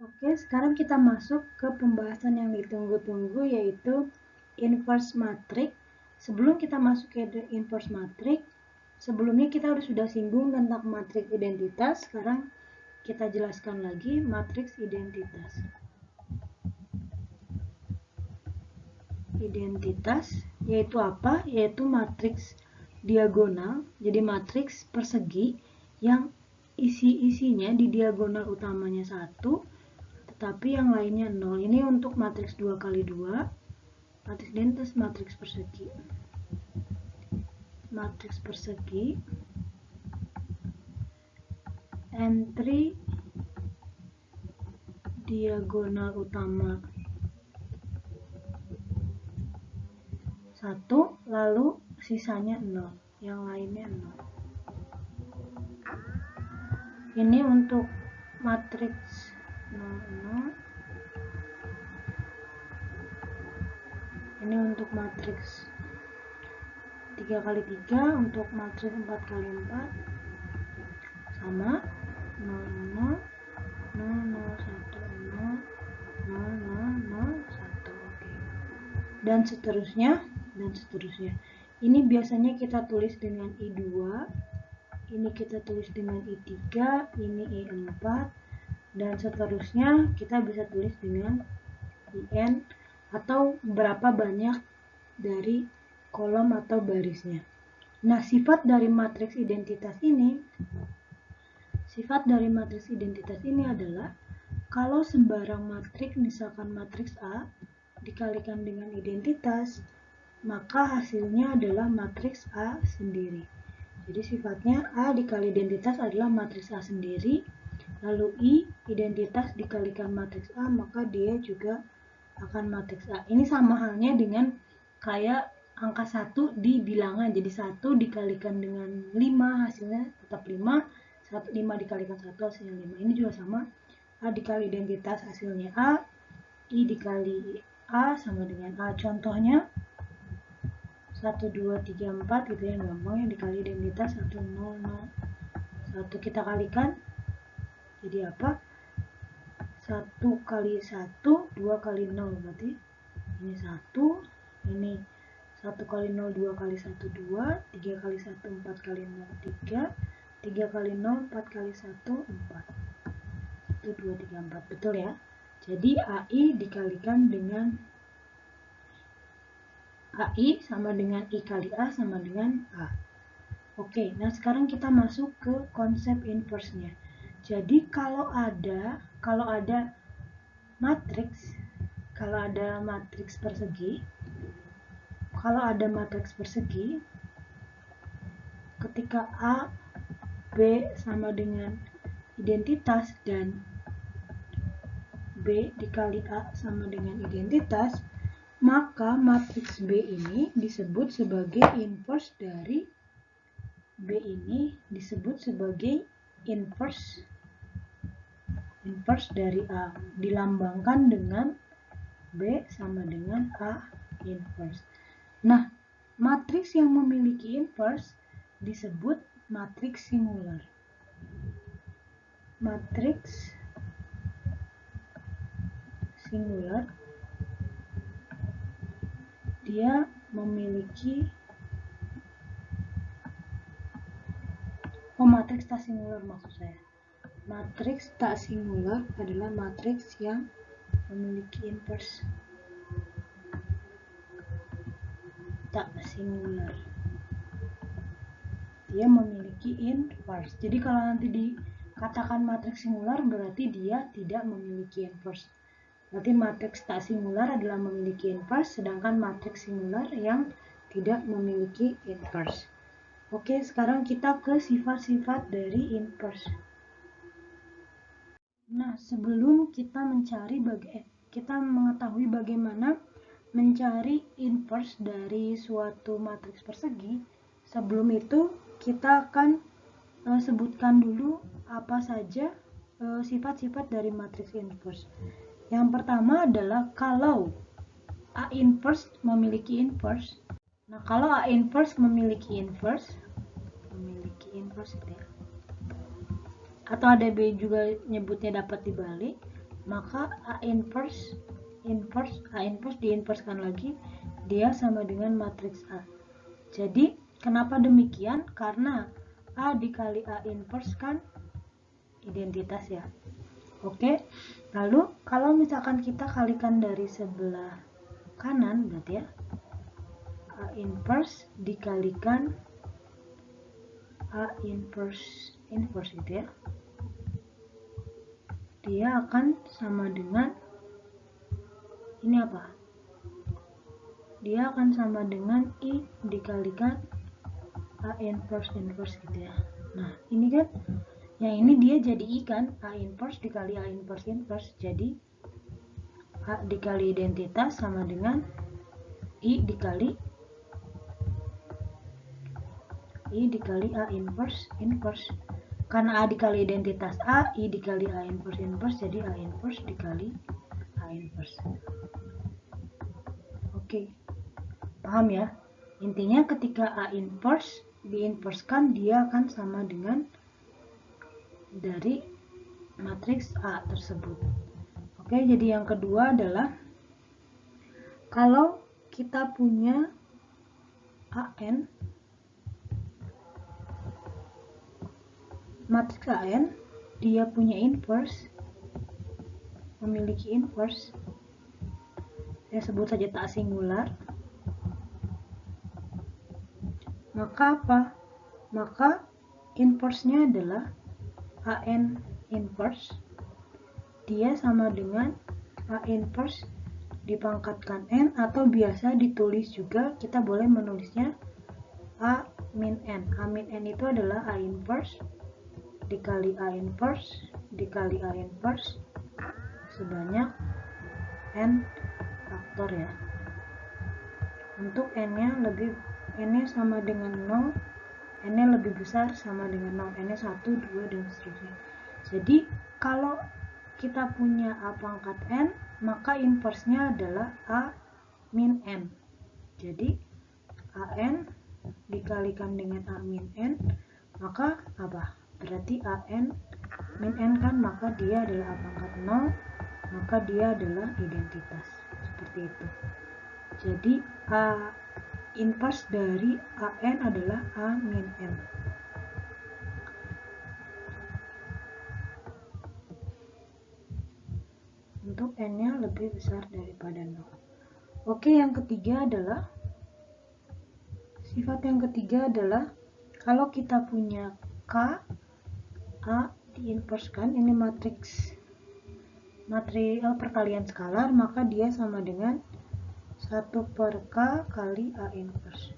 Oke, sekarang kita masuk ke pembahasan yang ditunggu-tunggu, yaitu inverse matrix. Sebelum kita masuk ke inverse matrix, sebelumnya kita sudah singgung tentang matriks identitas. Sekarang kita jelaskan lagi matriks identitas. Identitas yaitu apa? Yaitu matriks diagonal, jadi matriks persegi yang isi-isinya di diagonal utamanya 1, tetapi yang lainnya 0. Ini untuk matriks 2 kali 2, matriks identitas matriks persegi. Matriks persegi, entry diagonal utama 1, lalu sisanya 0, yang lainnya 0. Ini untuk matriks 0, 0. Ini untuk matriks 3 kali 3, untuk matriks 4 kali 4 sama 0, 0, 0, 0, 1, 0, 0, 0, 0, 1. Oke. Dan seterusnya. Ini biasanya kita tulis dengan I2, ini kita tulis dengan I3, ini I4, dan seterusnya kita bisa tulis dengan IN atau berapa banyak dari kolom atau barisnya. Nah, sifat dari matriks identitas ini adalah kalau sembarang matriks, misalkan matriks A dikalikan dengan identitas, maka hasilnya adalah matriks A sendiri. Jadi sifatnya A dikali identitas adalah matriks A sendiri, lalu I identitas dikalikan matriks A, maka dia juga akan matriks A. Ini sama halnya dengan kayak angka 1 di bilangan, jadi 1 dikalikan dengan 5 hasilnya tetap 5, 5 dikalikan 1 hasilnya 5. Ini juga sama, A dikali identitas hasilnya A, I dikali A sama dengan A. Contohnya 1, 2, 3, 4 gitu ya, gampang ya, dikali identitas 1, 0, 0, 1 kita kalikan, jadi apa? 1 kali 1, 2 kali 0, berarti ini 1, ini 1 kali 0, 2 kali 1, 2, 3 kali 1, 4 kali 0, 3, 3 kali 0, 4 kali 1, 4. 1, 2, 3, 4, betul ya? Jadi AI dikalikan dengan AI sama dengan I kali A sama dengan A. Oke, nah sekarang kita masuk ke konsep inverse-nya. Jadi kalau ada matriks, persegi, ketika A, B sama dengan identitas dan B dikali A sama dengan identitas, maka matriks B ini disebut sebagai inverse dari inverse dari A, dilambangkan dengan B sama dengan A inverse. Nah, matriks yang memiliki inverse disebut matriks singular. Matriks singular dia memiliki matriks tak singular maksud saya. Matriks tak singular adalah matriks yang memiliki inverse tak singular. Dia memiliki inverse. Jadi kalau nanti dikatakan matriks singular berarti dia tidak memiliki inverse. Berarti matriks tak singular adalah memiliki inverse, sedangkan matriks singular yang tidak memiliki inverse. Oke, sekarang kita ke sifat-sifat dari inverse. Nah, sebelum kita mengetahui bagaimana mencari inverse dari suatu matriks persegi, sebelum itu kita akan sebutkan dulu apa saja sifat-sifat dari matriks inverse. Yang pertama adalah kalau A inverse memiliki inverse. Nah, kalau A inverse memiliki inverse itu ya, atau ada B juga nyebutnya dapat dibalik, maka A inverse diinverskan lagi, dia sama dengan matriks A. Jadi kenapa demikian? Karena A dikali A inverse kan identitas ya. Oke, lalu kalau misalkan kita kalikan dari sebelah kanan, berarti ya A inverse dikalikan A inverse gitu ya, dia akan sama dengan ini apa? Dia akan sama dengan I dikalikan A inverse gitu ya. Nah ini kan, yang ini dia jadi I kan, A inverse dikali A inverse, jadi A dikali identitas sama dengan I dikali A inverse. Karena A dikali identitas A, I dikali A inverse, jadi A inverse dikali A inverse. Oke, paham ya? Intinya ketika A inverse diinverskan, dia akan sama dengan dari matriks A tersebut. Oke, jadi yang kedua adalah kalau kita punya AN, matriks AN, dia punya inverse, memiliki inverse, saya sebut saja tak singular, maka apa? Maka inverse-nya adalah AN inverse, dia sama dengan A inverse dipangkatkan N, atau biasa ditulis juga, kita boleh menulisnya A min N. A min N itu adalah A inverse dikali A inverse dikali A inverse sebanyak N faktor ya. Untuk N-nya sama dengan 0, N-nya lebih besar sama dengan 0, N-nya 1, 2, dan seterusnya. Jadi kalau kita punya A pangkat N, maka inverse-nya adalah A min N. Jadi AN dikalikan dengan A min N, maka apa? Berarti AN min N kan, maka dia adalah A pangkat 0, maka dia adalah identitas. Seperti itu. Jadi A inverse dari AN adalah A min N. Untuk N-nya lebih besar daripada 0. Oke, yang ketiga adalah sifat yang ketiga adalah kalau kita punya K, A diinverskan, ini matriks perkalian skalar, maka dia sama dengan 1/K kali A inverse,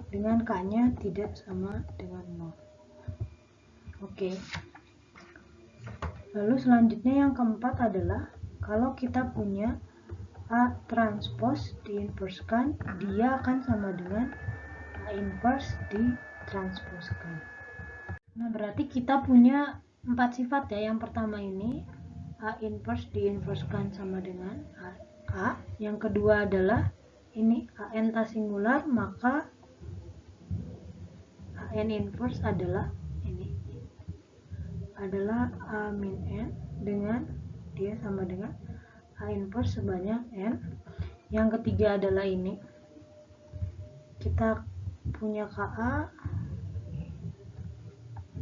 dengan K-nya tidak sama dengan 0. Oke. Lalu selanjutnya yang keempat adalah kalau kita punya A transpose diinverskan, dia akan sama dengan A inverse ditranspose-kan. Nah, berarti kita punya 4 sifat ya. Yang pertama ini A inverse diinverskan sama dengan A. Yang kedua adalah ini AN tak singular, maka AN inverse adalah ini, adalah A min N, dengan dia sama dengan A inverse sebanyak N. Yang ketiga adalah ini, kita punya KA,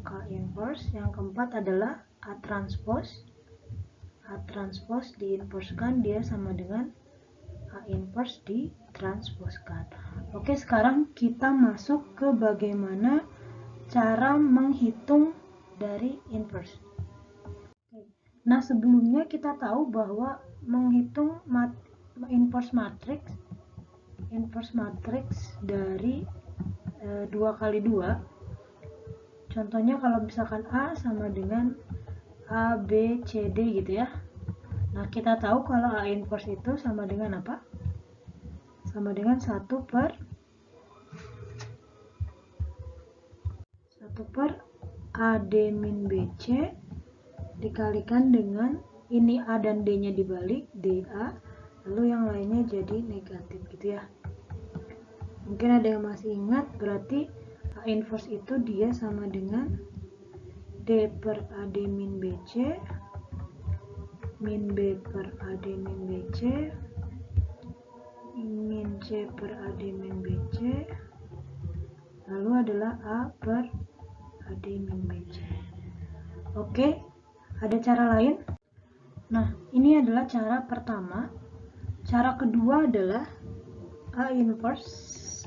K inverse. Yang keempat adalah A transpose diinverskan, dia sama dengan A inverse ditranspose-kan. Oke, sekarang kita masuk ke bagaimana cara menghitung dari inverse. Nah, sebelumnya kita tahu bahwa menghitung inverse matrix dari 2 kali 2, contohnya kalau misalkan A sama dengan A, B, C, D gitu ya. Nah, kita tahu kalau A inverse itu sama dengan apa? Sama dengan 1/A D min BC dikalikan dengan ini A dan D nya dibalik, DA, lalu yang lainnya jadi negatif gitu ya. Mungkin ada yang masih ingat, berarti A inverse itu dia sama dengan D/AD min BC min B per AD min BC, min C per AD min BC, lalu adalah A per AD min BC. Oke, ada cara lain? Nah, ini adalah cara pertama. Cara kedua adalah A inverse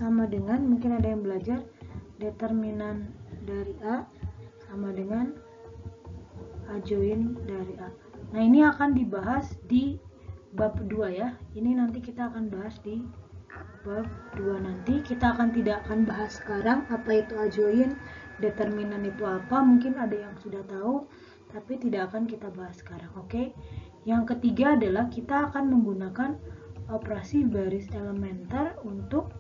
sama dengan, mungkin ada yang belajar, determinan dari A sama dengan A join dari A. Nah, ini akan dibahas di bab 2 ya. Ini nanti kita akan bahas di bab 2 nanti. Kita tidak akan bahas sekarang apa itu A join, determinan itu apa. Mungkin ada yang sudah tahu, tapi tidak akan kita bahas sekarang. Oke. Yang ketiga adalah kita akan menggunakan operasi baris elementer untuk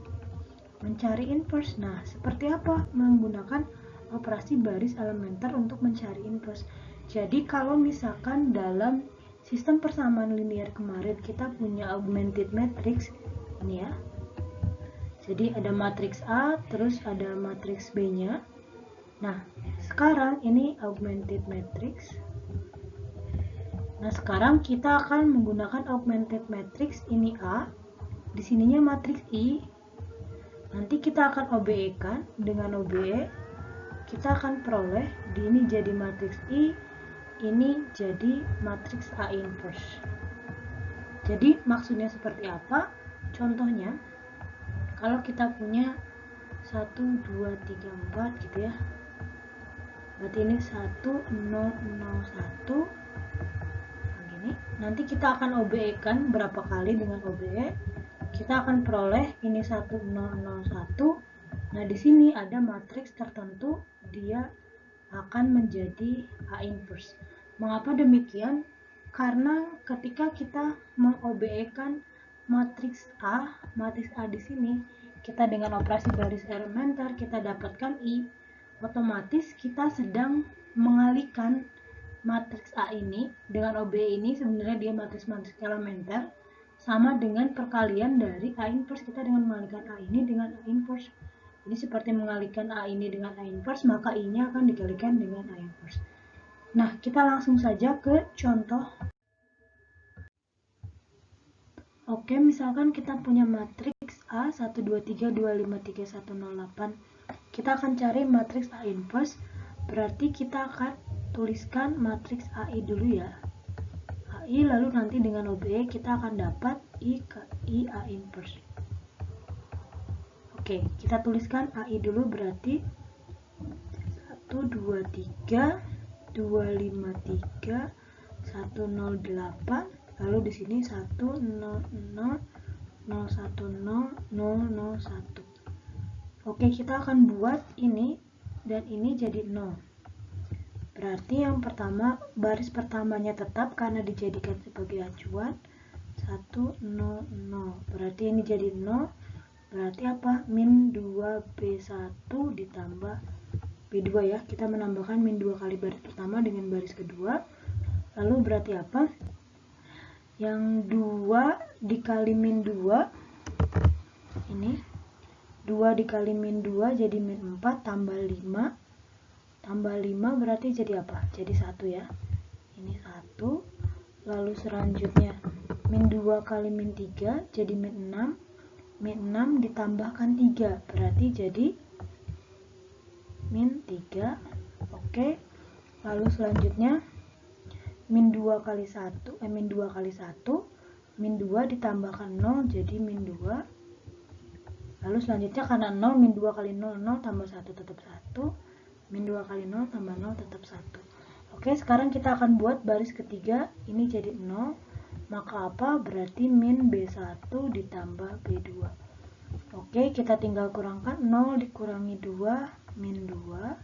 mencari inverse. Nah, seperti apa menggunakan operasi baris elementer untuk mencari inverse? Jadi kalau misalkan dalam sistem persamaan linear kemarin kita punya augmented matrix ini ya. Jadi ada matriks A, terus ada matriks B-nya. Nah, sekarang ini augmented matrix. Nah, sekarang kita akan menggunakan augmented matrix ini A, di sininya matriks I. Nanti kita akan OBE-kan dengan OBE, kita akan peroleh di ini jadi matriks I, ini jadi matriks A inverse. Jadi maksudnya seperti apa? Contohnya, kalau kita punya 1, 2, 3, 4 gitu ya. Berarti ini 1, 0, 0, 1. Nanti kita akan OBE-kan berapa kali dengan OBE, kita akan peroleh ini 1, 0, 0, 1. Nah, di sini ada matriks tertentu, dia akan menjadi A inverse. Mengapa demikian? Karena ketika kita meng-OBE-kan matriks A di sini, kita dengan operasi baris elementer kita dapatkan I, otomatis kita sedang mengalihkan matriks A ini dengan OBE ini, sebenarnya dia matriks-matriks elementer, sama dengan perkalian dari A inverse. Kita dengan mengalihkan A ini dengan A inverse. Ini seperti mengalihkan A ini dengan A inverse, maka I-nya akan dikalikan dengan A inverse. Nah, kita langsung saja ke contoh. Oke, misalkan kita punya matriks A 1, 2, 3, 2, 5, 3, 1, 0, 8. Kita akan cari matriks A inverse, berarti kita akan tuliskan matriks AI dulu ya. AI, lalu nanti dengan OBE kita akan dapat I A inverse. Oke, kita tuliskan AI dulu, berarti 1, 2, 3, 2, 5, 3, 1, 0, 8. Lalu di sini 1, 0, 0, 0, 1, 0, 0, 0, 1. Oke, kita akan buat ini dan ini jadi 0. Berarti yang pertama, baris pertamanya tetap karena dijadikan sebagai acuan 1, 0, 0. Berarti ini jadi 0. Berarti apa? Min 2B1 ditambah B2 ya. Kita menambahkan min 2 kali baris pertama dengan baris kedua. Lalu berarti apa? Yang 2 dikali min 2. Ini 2 dikali min 2 jadi min 4 tambah 5. Tambah 5 berarti jadi apa? Jadi 1 ya. Ini 1. Lalu selanjutnya min 2 kali min 3 jadi min 6. Min 6 ditambahkan 3 berarti jadi min 3. Oke. Lalu selanjutnya min 2 kali 1 min 2 kali 1 min 2 ditambahkan 0 jadi min 2. Lalu selanjutnya karena 0 min 2 kali 0 0 tambah 1 tetap 1. Min 2 kali 0 tambah 0 tetap 1. Oke, sekarang kita akan buat baris ketiga. Ini jadi 0. Maka apa? Berarti min B1 ditambah B2. Oke, kita tinggal kurangkan. 0 dikurangi 2, min 2.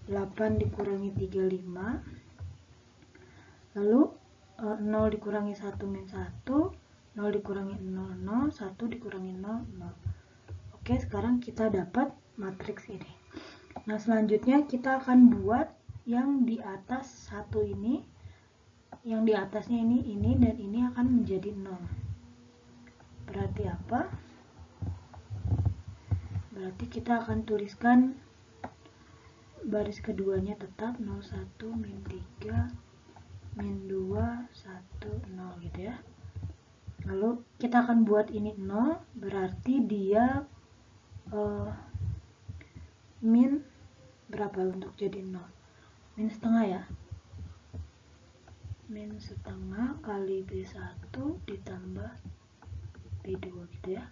8 dikurangi 3, 5. Lalu 0 dikurangi 1, min 1. 0 dikurangi 0, 0. 1 dikurangi 0, 0. Oke, sekarang kita dapat matriks ini. Nah, selanjutnya kita akan buat yang di atas 1 ini, yang di atasnya ini dan ini akan menjadi 0. Berarti apa? Berarti kita akan tuliskan baris keduanya tetap 01, min 3, min 2, 1, 0 gitu ya. Lalu kita akan buat ini 0, berarti dia min berapa untuk jadi 0? Min setengah ya. Min setengah kali B1 ditambah B2 gitu ya.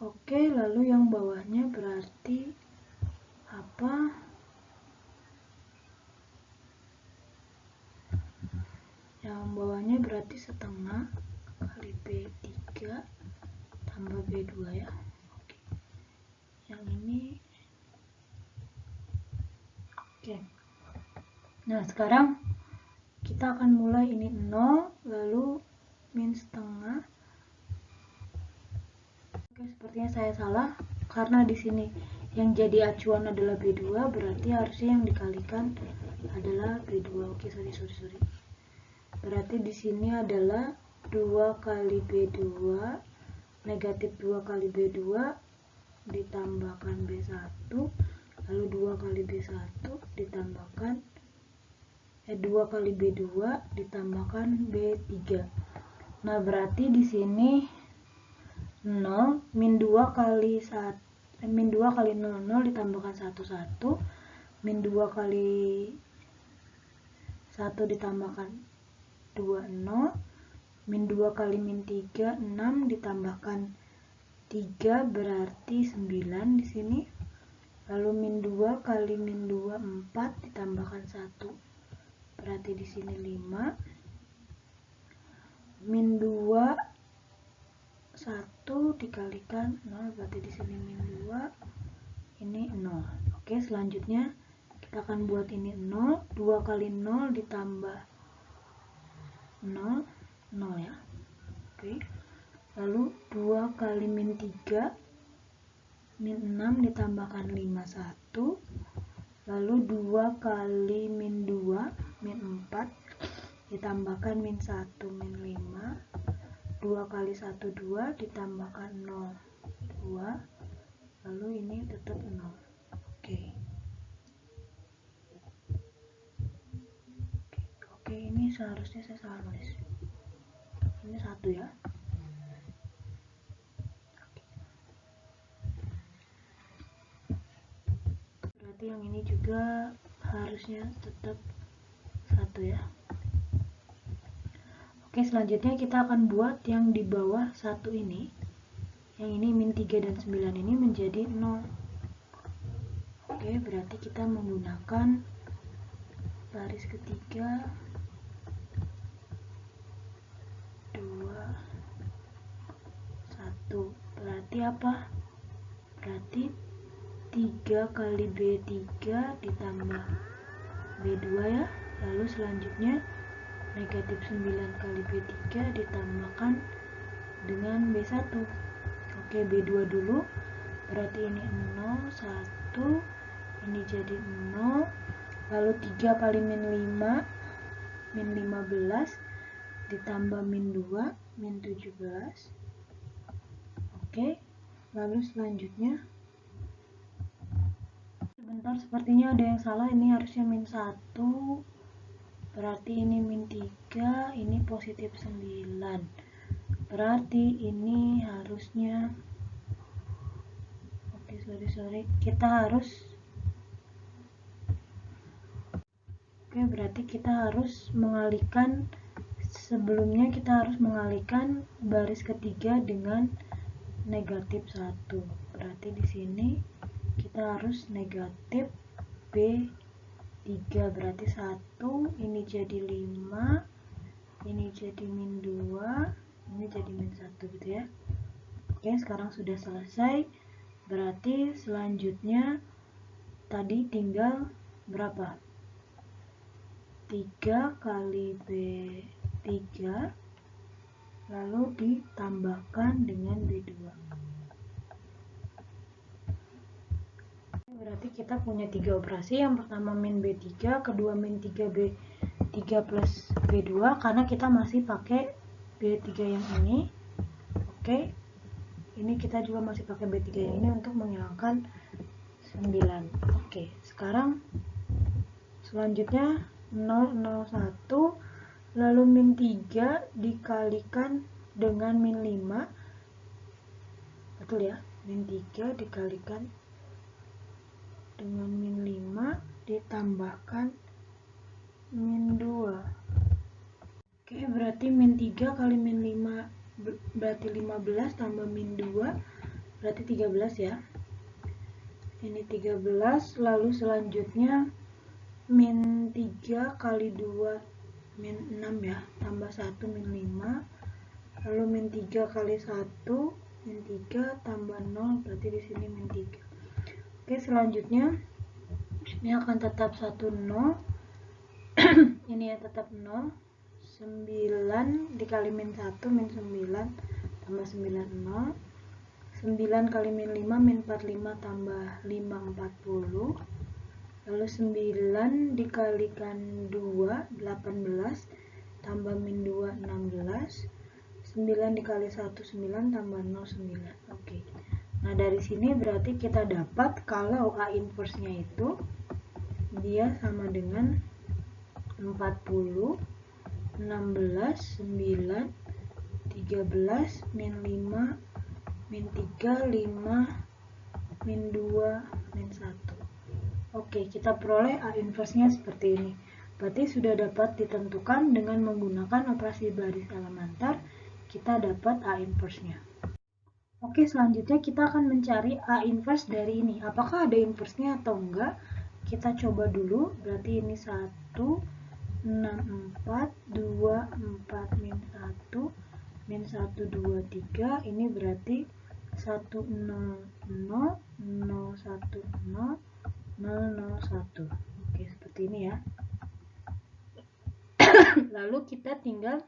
Oke, lalu yang bawahnya berarti apa? Yang bawahnya berarti setengah kali B3 tambah B2 ya. Oke. Yang ini. Oke. Nah, sekarang kita akan mulai ini 0, lalu min setengah. Oke, sepertinya saya salah karena di sini yang jadi acuan adalah B2, berarti harusnya yang dikalikan adalah B2. Oke, sorry. Berarti di sini adalah 2 kali B2, negatif 2 kali B2 ditambahkan B1, lalu 2 kali B1 ditambahkan 2 kali B2 ditambahkan B3. Nah, berarti di sini 0 min 2 kali 1 min 2 kali 0 0 ditambahkan 1 1, min 2 kali 1 ditambahkan 2 0, min 2 kali min 3 6 ditambahkan 3 berarti 9 di sini. Lalu min 2 kali min 2 4 ditambahkan 1 berarti di sini 5. Min 2 1 dikalikan 0 berarti di sini min 2, ini 0. Oke, selanjutnya kita akan buat ini 0, 2 kali 0 ditambah 0 ya. Oke. Lalu 2 kali min 3 min 6 ditambahkan 5 1. Lalu 2 kali min 2 min 4 ditambahkan min 1 min 5. 2 kali 1 2 ditambahkan 0 2. Lalu ini tetap 0. Oke. Oke, ini seharusnya saya salah nulis. Ini 1 ya. Berarti yang ini juga harusnya tetap 1 ya. Oke, selanjutnya kita akan buat yang di bawah 1 ini. Yang ini min 3 dan 9 ini menjadi 0. Oke, berarti kita menggunakan baris ketiga 2 1. Berarti apa? Berarti 3 kali B3 ditambah B2 ya. Lalu selanjutnya negatif 9 kali B3 ditambahkan dengan B1. Oke, B2 dulu. Berarti ini 0 1, ini jadi 0. Lalu 3 kali min 5 min 15 ditambah min 2 min 17. Oke, lalu selanjutnya sebentar, sepertinya ada yang salah. Ini harusnya min 1, berarti ini min 3, ini positif 9, berarti ini harusnya sorry, kita harus berarti kita harus mengalihkan, sebelumnya kita harus mengalihkan baris ketiga dengan negatif 1. Berarti di sini kita harus negatif B3, berarti 1, ini jadi 5, ini jadi min 2, ini jadi min 1 gitu ya. Oke, sekarang sudah selesai. Berarti selanjutnya tadi tinggal berapa? 3 kali B3 lalu ditambahkan dengan B2. Berarti kita punya 3 operasi. Yang pertama min B3, kedua min 3B3 plus B2 karena kita masih pakai B3 yang ini. Oke. Ini kita juga masih pakai B3 yang ini untuk menghilangkan 9. Oke, sekarang selanjutnya 001 lalu min 3 dikalikan dengan min 5. Betul ya, min 3 dikalikan dengan min 5 ditambahkan min 2. Oke, berarti min 3 kali min 5 berarti 15 tambah min 2 berarti 13 ya. Ini 13, lalu selanjutnya min 3 kali 2 min 6 ya, tambah 1 min 5, lalu min 3 kali 1 min 3 tambah 0 berarti di sini min 3. Oke, selanjutnya ini akan tetap 1 0. Ini ya tetap 0. 9 dikali min 1 min 9 tambah 9 0. 9 kali min 5 min 45 tambah 5 40. Lalu 9 dikalikan 2 18 tambah min 2 16. 9 dikali 1 9 tambah 0 9. Oke. Nah, dari sini berarti kita dapat kalau A inverse-nya itu dia sama dengan 40 16 9 13 min 5 min 3 5 min 2 min 1. Oke, kita peroleh A inverse-nya seperti ini. Berarti sudah dapat ditentukan dengan menggunakan operasi baris elementar, kita dapat A inverse-nya. Oke, selanjutnya kita akan mencari A inverse dari ini. Apakah ada inverse-nya atau enggak? Kita coba dulu. Berarti ini 1 6 4 2 4 min 1 min 1 2 3. Ini berarti 1 0 0 0 1 0 001. Oke, seperti ini ya. Lalu kita tinggal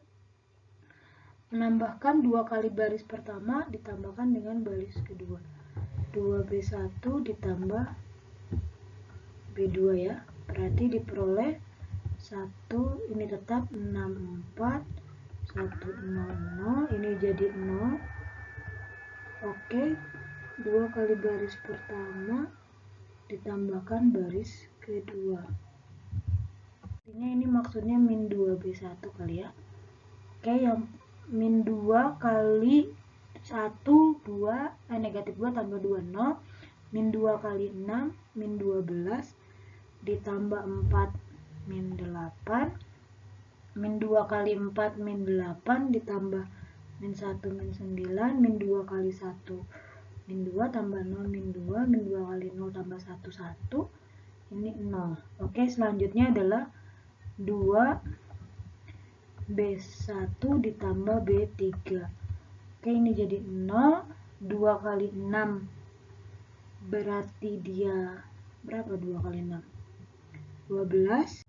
menambahkan 2 kali baris pertama ditambahkan dengan baris kedua. 2B1 ditambah B2 ya. Berarti diperoleh 1, ini tetap 64 100, ini jadi 0. Oke, 2 kali baris pertama ditambahkan baris kedua. Artinya ini maksudnya min 2B1 kali ya. Oke, yang min 2 kali 1 2 negatif 2 tambah 2 0. Min 2 kali 6 min 12 ditambah 4 min 8. Min 2 kali 4 min 8 ditambah min 1 min 9. Min 2 kali 1 min 2 tambah 0 min 2. Min 2 kali 0 tambah 1 1. Ini 0. Oke, selanjutnya adalah 2B1 ditambah B3. Oke, ini jadi 0. 2 kali 6 berarti dia berapa? 2 kali 6 12.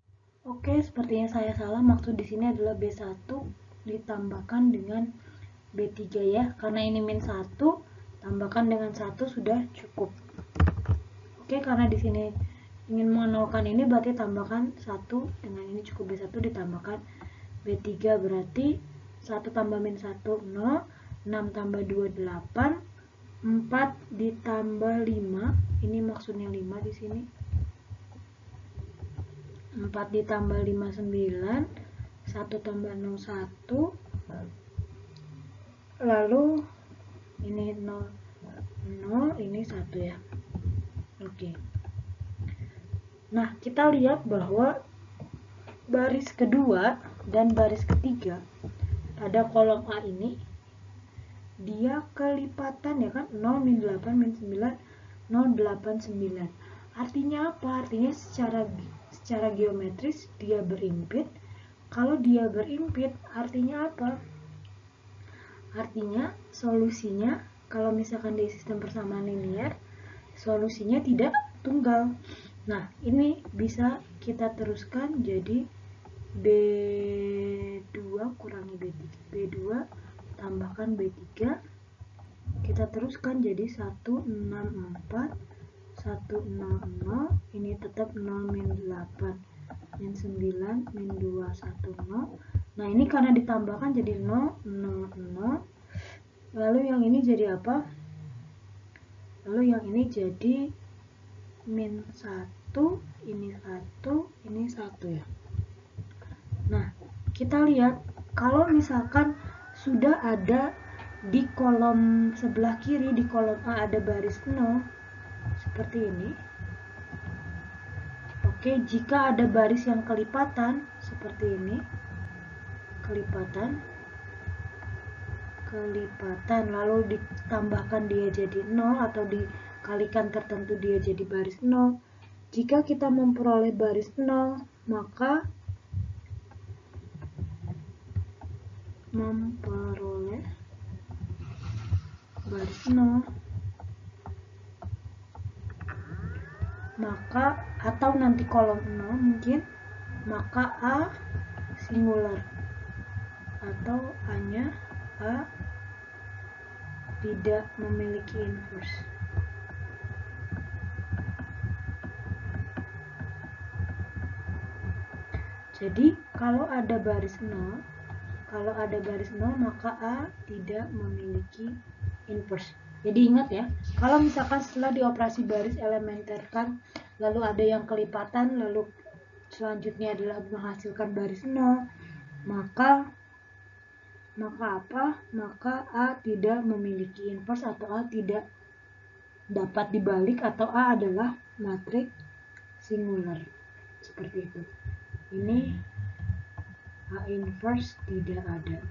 Oke, sepertinya saya salah. Maksud di sini adalah B1 ditambahkan dengan B3 ya. Karena ini min 1, tambahkan dengan 1 sudah cukup. Oke, karena di sini ingin menolkan ini berarti tambahkan 1 dengan ini cukup. B1 ditambahkan B3 berarti 1 tambah min 1 0, 6 tambah 2 8, 4 ditambah 5. Ini maksudnya 5 di sini. 4 ditambah 5 9, 1 tambah 0 1, lalu ini 0 0, ini 1 ya. Oke. Nah, kita lihat bahwa baris kedua dan baris ketiga pada kolom A ini dia kelipatan ya kan, 0 min 8 min 9 0 8 9. Artinya apa? Artinya secara geometris dia berimpit. Kalau dia berimpit artinya apa? Artinya solusinya kalau misalkan di sistem persamaan linear solusinya tidak tunggal. Nah, ini bisa kita teruskan jadi B2 kurangi B3. B2 tambahkan B3. Kita teruskan jadi 164 100. Ini tetap 0 min 8 min 9 min 2 10. Nah, ini karena ditambahkan jadi 0 0 0. Lalu yang ini jadi apa? Lalu yang ini jadi min 1, ini 1, ini 1 ya. Nah, kita lihat kalau misalkan sudah ada di kolom sebelah kiri, di kolom A ada baris 0 seperti ini. Oke, jika ada baris yang kelipatan seperti ini, kelipatan, lalu ditambahkan dia jadi 0 atau dikalikan tertentu dia jadi baris 0. Jika kita memperoleh baris 0, maka memperoleh baris 0, maka atau nanti kolom 0 mungkin, maka A singular atau A-nya A tidak memiliki inverse. Jadi kalau ada baris 0, maka A tidak memiliki inverse. Jadi ingat ya, kalau misalkan setelah dioperasi baris elementer kan, lalu ada yang kelipatan, lalu selanjutnya adalah menghasilkan baris 0, maka apa? Maka A tidak memiliki inverse atau A tidak dapat dibalik, atau A adalah matriks singular. Seperti itu. Ini A inverse tidak ada.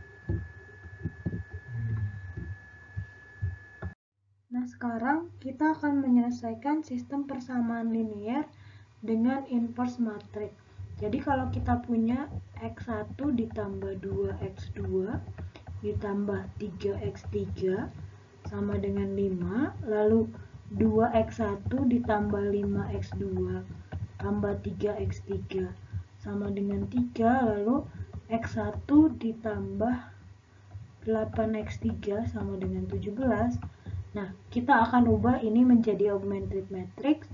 Nah, sekarang kita akan menyelesaikan sistem persamaan linier dengan inverse matriks. Jadi kalau kita punya X1 ditambah 2X2 ditambah 3X3 sama dengan 5, lalu 2X1 ditambah 5X2 tambah 3X3 sama dengan 3, lalu X1 ditambah 8X3 sama dengan 17. Nah, kita akan ubah ini menjadi augmented matrix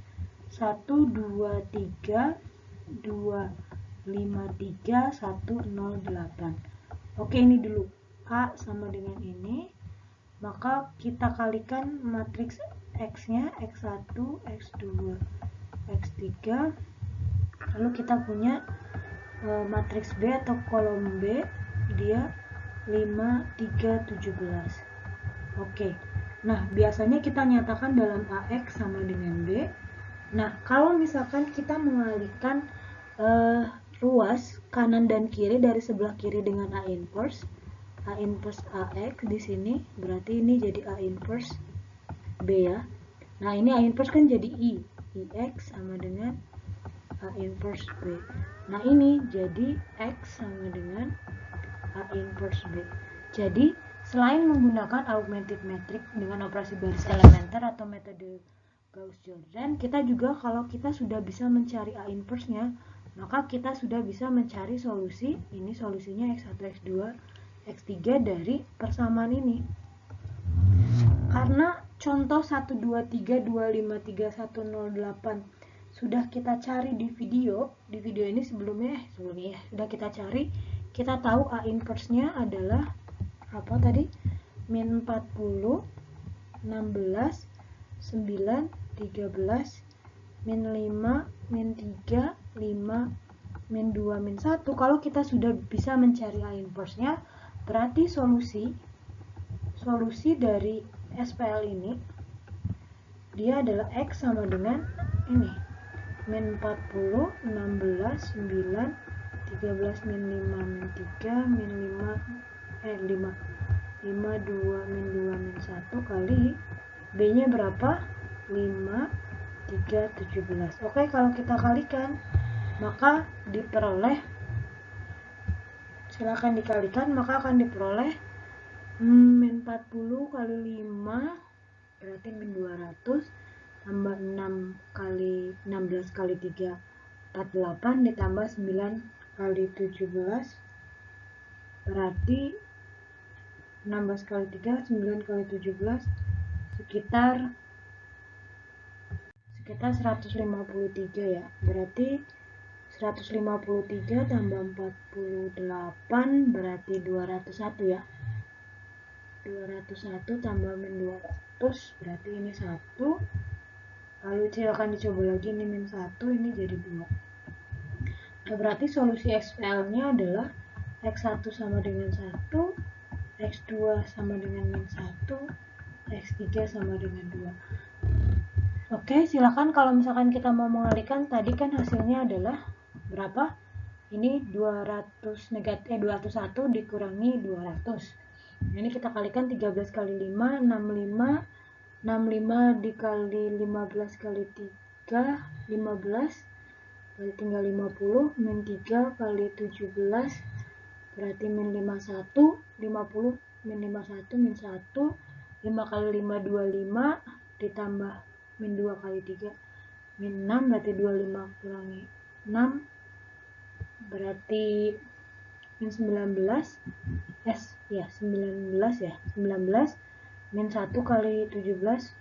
1, 2, 3, 2, 5, 3, 1, 0, 8. Oke, ini dulu. A sama dengan ini. Maka kita kalikan matriks X-nya, X1, X2, X3. Lalu kita punya matriks B atau kolom B, dia 5, 3, 17. Oke. Nah, biasanya kita nyatakan dalam AX sama dengan B. Nah, kalau misalkan kita mengalihkan ruas kanan dan kiri dari sebelah kiri dengan A inverse AX di sini, berarti ini jadi A inverse B ya. Nah, ini A inverse kan jadi IX sama dengan A inverse B. Nah, ini jadi X sama dengan A inverse B. Jadi, selain menggunakan augmented matrix dengan operasi baris elementer atau metode Gauss-Jordan, kita juga kalau kita sudah bisa mencari A inverse-nya, maka kita sudah bisa mencari solusi, ini solusinya X1, X2, X3 dari persamaan ini. Karena contoh 1, 2, 3, 2, 5, 3, 1, 0, 8 sudah kita cari di video ini sebelumnya sudah kita cari, kita tahu A inverse-nya adalah apa tadi? Min 40, 16, 9, 13, min 5, min 3, 5, min 2, min 1. Kalau kita sudah bisa mencari A inverse-nya, berarti solusi dari SPL ini dia adalah X sama dengan ini, min 40, 16, 9, 13, min 5, min 3, min 5, 2, min 2, min 1 kali B-nya berapa? 5, 3, 17. Oke, kalau kita kalikan, maka diperoleh, silakan dikalikan, maka akan diperoleh min 40 kali 5 berarti min 200 tambah 6 kali 16 kali 3 48 ditambah 9 kali 17 berarti 16 kali 3 9 kali 17 sekitar 153 ya. Berarti 153 tambah 48 berarti 201 ya. 201 tambah min 200 berarti ini 1 Lalu silakan dicoba lagi, ini min 1, ini jadi 2. Nah, berarti solusi XL-nya adalah X1 sama dengan 1, X2 sama dengan min 1, X3 sama dengan 2. Oke, silakan kalau misalkan kita mau mengalikan, tadi kan hasilnya adalah berapa? Ini 201 dikurangi 200. Nah, ini kita kalikan 13 kali 5, 65. 65 dikali 15 kali 3, 15. Berarti tinggal 50. Min 3 kali 17. Berarti min 51. 50 min 51 min 1. 5 kali 5, 25. Ditambah min 2 kali 3. Min 6 berarti 25 kurangi 6. Berarti min 19. 19 ya. 19 min 1 kali 17.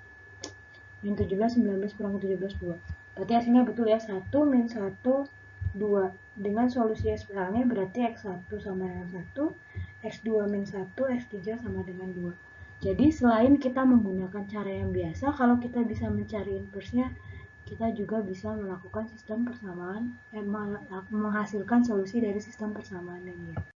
Min 17, 19 kurangi 17, 2. Berarti hasilnya betul ya, 1 min 1, 2. Dengan solusi SPL-nya berarti X1 sama dengan 1, X2 min 1, X3 sama dengan 2. Jadi selain kita menggunakan cara yang biasa, kalau kita bisa mencari inverse-nya, kita juga bisa melakukan sistem persamaan, menghasilkan solusi dari sistem persamaan ini.